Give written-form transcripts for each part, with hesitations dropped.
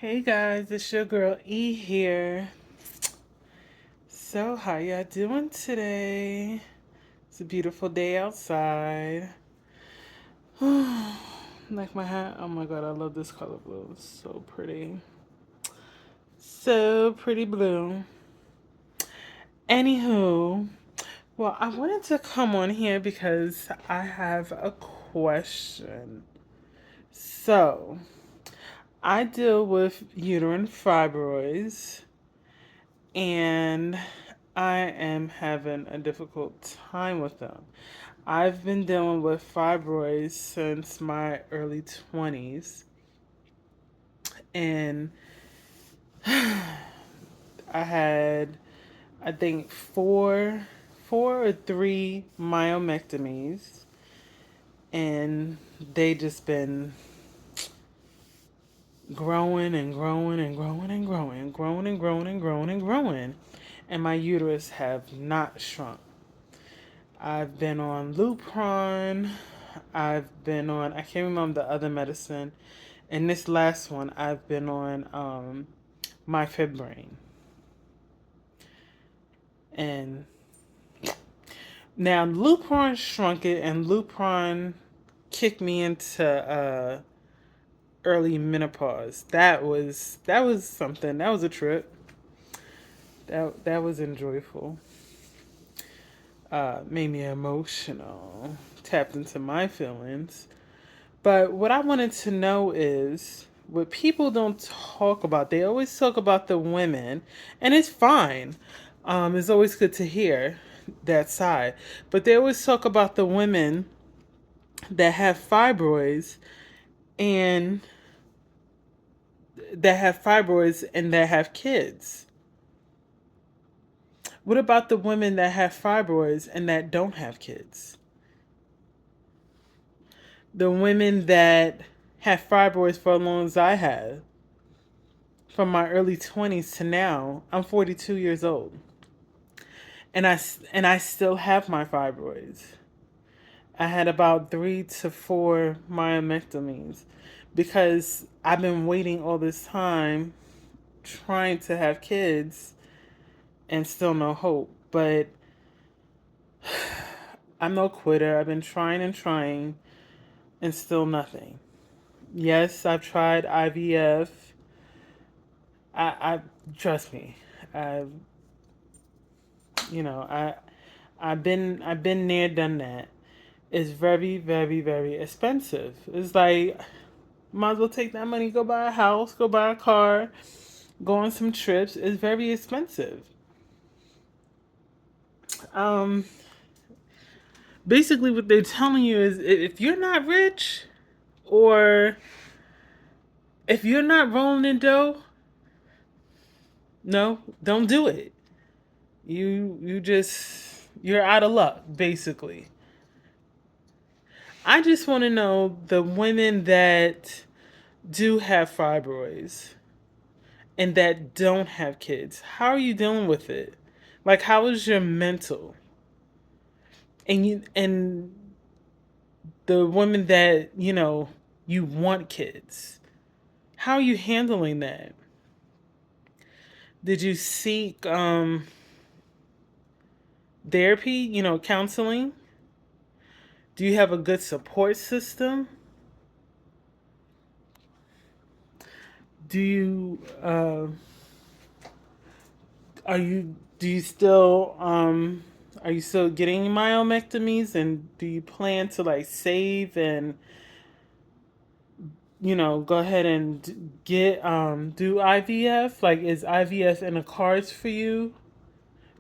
Hey guys, it's your girl E here. So, how y'all doing today? It's a beautiful day outside. Like my hat. Oh my god, I love this color blue. It's so pretty. So pretty blue. Anywho, well, I wanted to come on here because I have a question. So, I deal with uterine fibroids and I am having a difficult time with them. I've been dealing with fibroids since my early 20s, and I had, I think, four or three myomectomies, and they just been growing and growing and growing and growing, growing and growing and growing and growing, and my uterus have not shrunk. I've been on Lupron. I've been on, I can't remember the other medicine. And this last one, I've been on Myfibrine. And now Lupron shrunk it, and Lupron kicked me into early menopause. That was something. That was a trip. That was enjoyable. Made me emotional. Tapped into my feelings. But what I wanted to know is what people don't talk about. They always talk about the women, and it's fine. It's always good to hear that side. But they always talk about the women that have fibroids and that have kids. What about the women that have fibroids and that don't have kids? The women that have fibroids for as long as I have, from my early 20s to now, I'm 42 years old. And I still have my fibroids. I had about 3 to 4 myomectomies because I've been waiting all this time trying to have kids and still no hope. But I'm no quitter. I've been trying and trying and still nothing. Yes, I've tried IVF. I trust me. I I've been near done that. It's very, very, very expensive. It's like might as well take that money, go buy a house, go buy a car, go on some trips. It's very expensive. Um, Basically, what they're telling you is if you're not rich or if you're not rolling in dough, no, don't do it. You're out of luck, basically. I just want to know the women that do have fibroids and that don't have kids. How are you dealing with it? Like, how is your mental? And the women that you want kids. How are you handling that? Did you seek therapy? Counseling? Do you have a good support system? Do you are you do you still are you still getting myomectomies, and do you plan to like save and go ahead and get do IVF? Like, is IVF in the cards for you?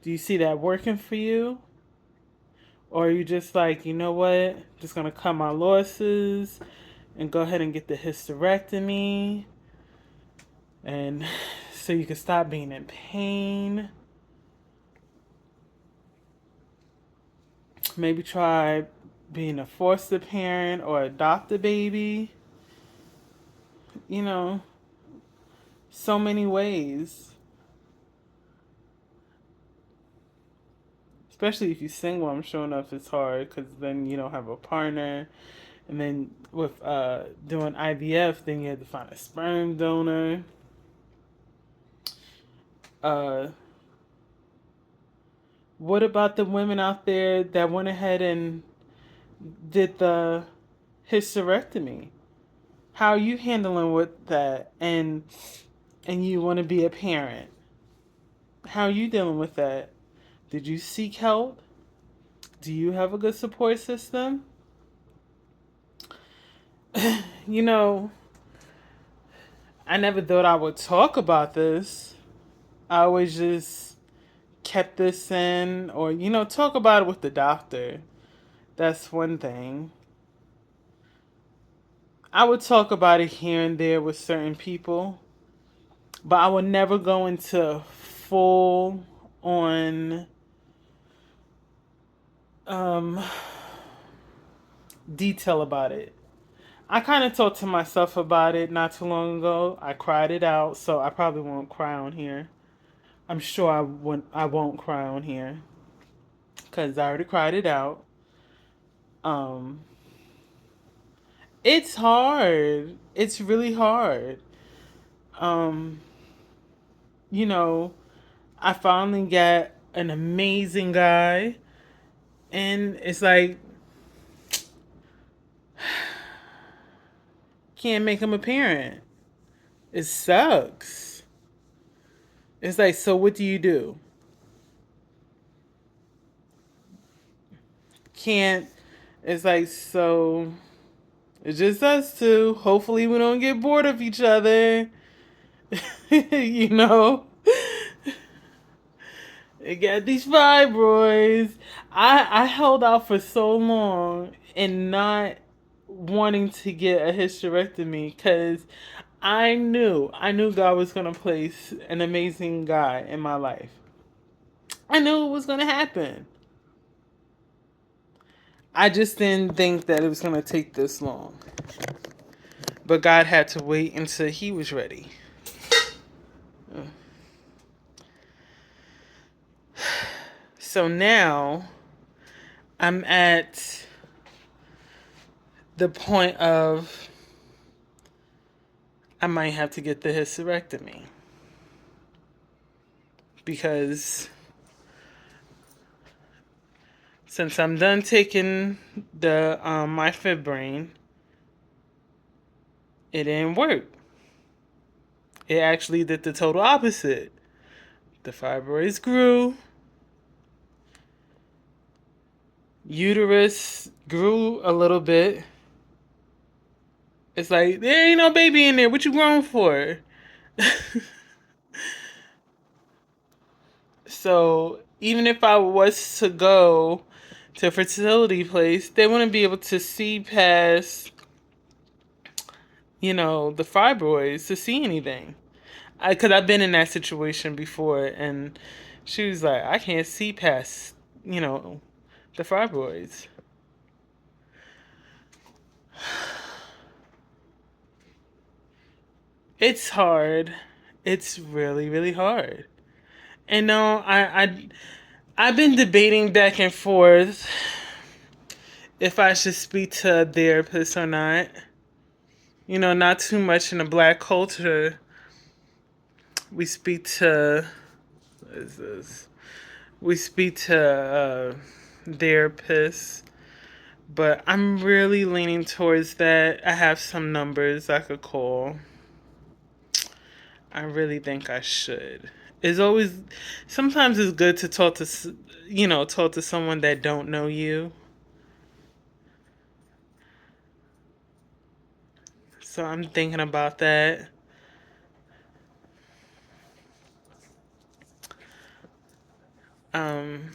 Do you see that working for you? Or are you just like, you know what? Just gonna cut my losses and go ahead and get the hysterectomy and so you can stop being in pain. Maybe try being a foster parent or adopt a baby. You know, so many ways. Especially if you're single, I'm sure enough it's hard because then you don't have a partner. And then with doing IVF, then you have to find a sperm donor. Uh, what about the women out there that went ahead and did the hysterectomy? How are you handling with that? And you want to be a parent? How are you dealing with that? Did you seek help? Do you have a good support system? You know, I never thought I would talk about this. I always just kept this in, or, talk about it with the doctor. That's one thing. I would talk about it here and there with certain people, but I would never go into full on um, detail about it. I kind of talked to myself about it not too long ago. I cried it out, so I probably won't cry on here. I'm sure I won't cry on here because I already cried it out. Um, it's hard. It's really hard. Um, you know, I finally got an amazing guy, and it's like can't make him a parent. It sucks. It's like, so what do you do? Can't. It's like, so it's just us two. Hopefully, we don't get bored of each other. you know? It got these fibroids. I held out for so long and not wanting to get a hysterectomy because I knew God was gonna place an amazing guy in my life. I knew it was gonna happen. I just didn't think that it was gonna take this long. But God had to wait until He was ready. So now I'm at the point of I might have to get the hysterectomy because since I'm done taking the mifeprine, it didn't work. It actually did the total opposite. The fibroids grew, uterus grew a little bit. It's like there ain't no baby in there. What you growing for? So even if I was to go to a fertility place, they wouldn't be able to see past, the fibroids to see anything. Because I've been in that situation before, and she was like, I can't see past, the fibroids. It's hard. It's really, really hard. And no, I've been debating back and forth if I should speak to a therapist or not. Not too much in the black culture. We speak to what is this? We speak to therapists, but I'm really leaning towards that. I have some numbers I could call. I really think I should. It's always sometimes it's good to talk to someone that don't know you. So I'm thinking about that. Um,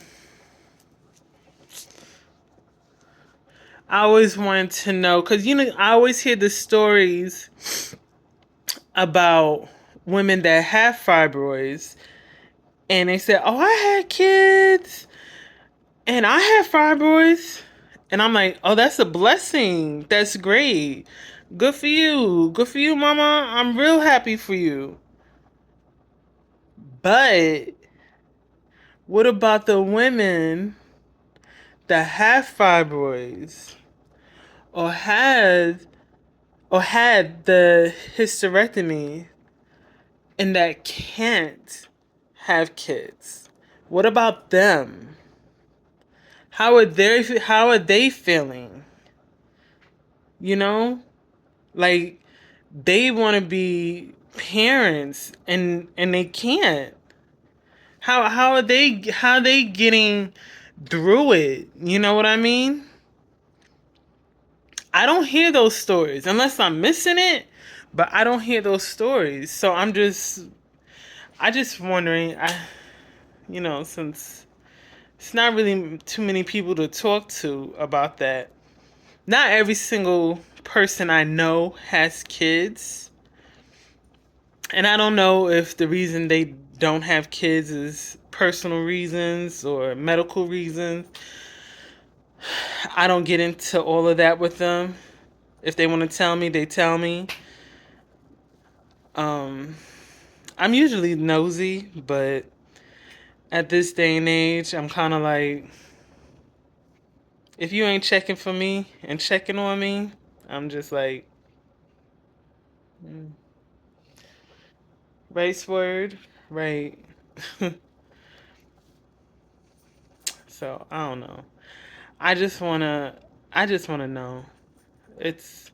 I always wanted to know because I always hear the stories about women that have fibroids, and they say, "Oh, I had kids, and I had fibroids," and I'm like, "Oh, that's a blessing. That's great. Good for you. Good for you, Mama. I'm real happy for you." But what about the women that have fibroids or had the hysterectomy and that can't have kids? What about them? How are they feeling? You know? Like they want to be parents and they can't. How are they getting through it? You know what I mean? I don't hear those stories unless I'm missing it, but I don't hear those stories. So I just wondering, since it's not really too many people to talk to about that. Not every single person I know has kids. And I don't know if the reason they don't have kids is personal reasons or medical reasons. I don't get into all of that with them. If they want to tell me, they tell me. Um, I'm usually nosy, but at this day and age, I'm kind of like, if you ain't checking for me and checking on me, I'm just like, race word, right? So I don't know. I just wanna, I just wanna know. It's,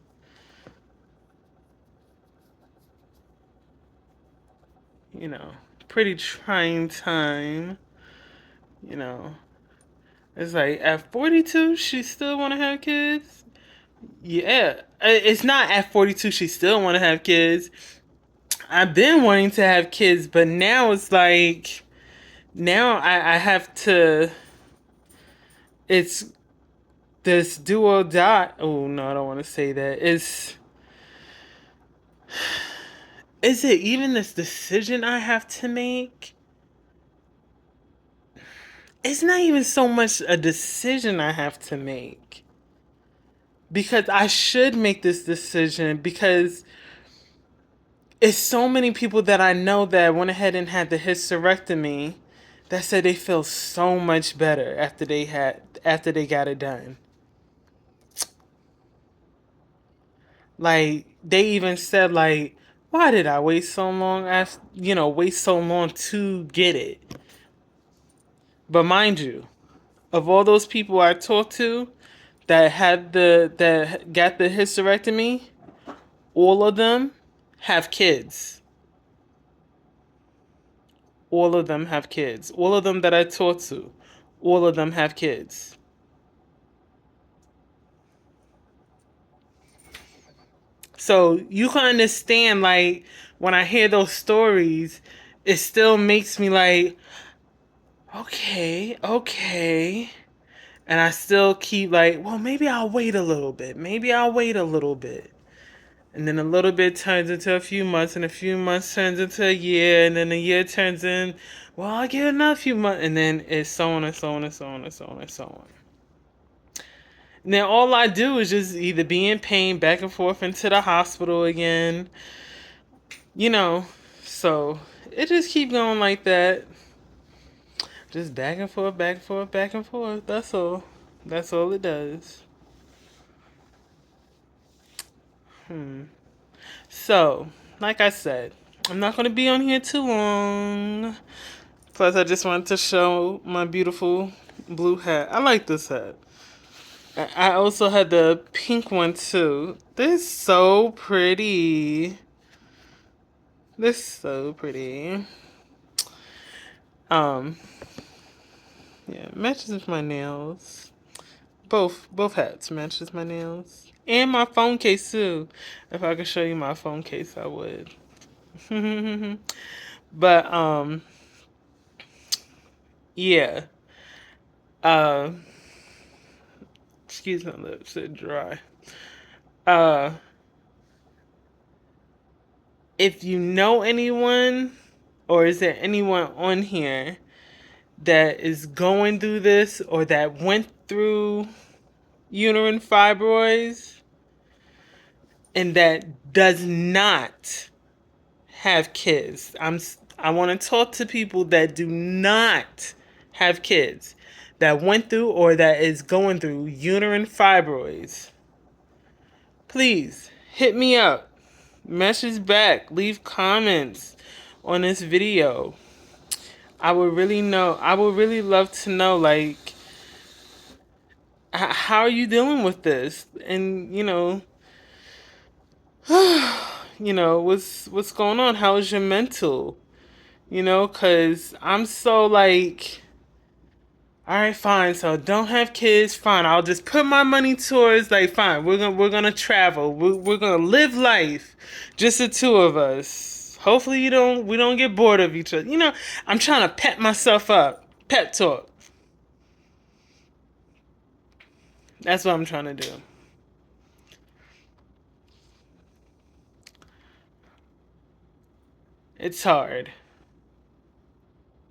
you know, pretty trying time. You know, it's like at 42, she still wanna have kids. Yeah, it's not at 42 she still wanna have kids. I've been wanting to have kids, but now it's like now I have to. It's this do or die. Oh no, I don't want to say that. Is it even this decision I have to make? It's not even so much a decision I have to make. Because I should make this decision because it's so many people that I know that went ahead and had the hysterectomy that said they feel so much better after they got it done. Like they even said like, why did I wait so long to get it? But mind you, of all those people I talked to that got the hysterectomy, all of them have kids. All of them have kids. All of them that I talked to, all of them have kids. So you can understand, like, when I hear those stories, it still makes me like, okay, okay. And I still keep like, well, maybe I'll wait a little bit. Maybe I'll wait a little bit. And then a little bit turns into a few months, and a few months turns into a year, and then a year turns in, well, I'll give it another few months, and then it's so on and so on and so on and so on and so on. And then all I do is just either be in pain back and forth into the hospital again, you know. So it just keep going like that. Just back and forth, back and forth, back and forth. That's all. That's all it does. So, like I said, I'm not going to be on here too long. Plus, I just wanted to show my beautiful blue hat. I like this hat. I also had the pink one too. This is so pretty. This is so pretty. Um, yeah, matches with my nails. Both hats matches my nails. And my phone case too. If I could show you my phone case, I would. But yeah. Uh, excuse my lips, they're dry. Uh, if you know anyone, or is there anyone on here that is going through this or that went through uterine fibroids and that does not have kids. I want to talk to people that do not have kids that went through or that is going through uterine fibroids. Please hit me up. Message back, leave comments on this video. I would really love to know, like, how are you dealing with this? And, what's going on? How's your mental? Cause I'm so like, all right, fine. So don't have kids. Fine. I'll just put my money towards like, fine. We're gonna travel. We're gonna live life, just the two of us. Hopefully we don't get bored of each other. I'm trying to pep myself up. Pep talk. That's what I'm trying to do. It's hard,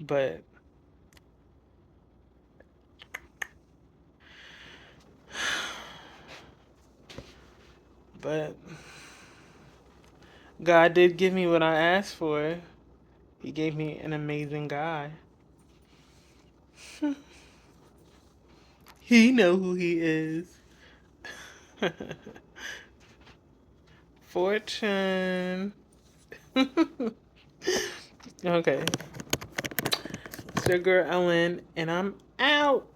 but but God did give me what I asked for. He gave me an amazing guy. He know who he is. Fortune. Okay. Sugar Ellen, and I'm out.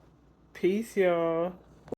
Peace, y'all.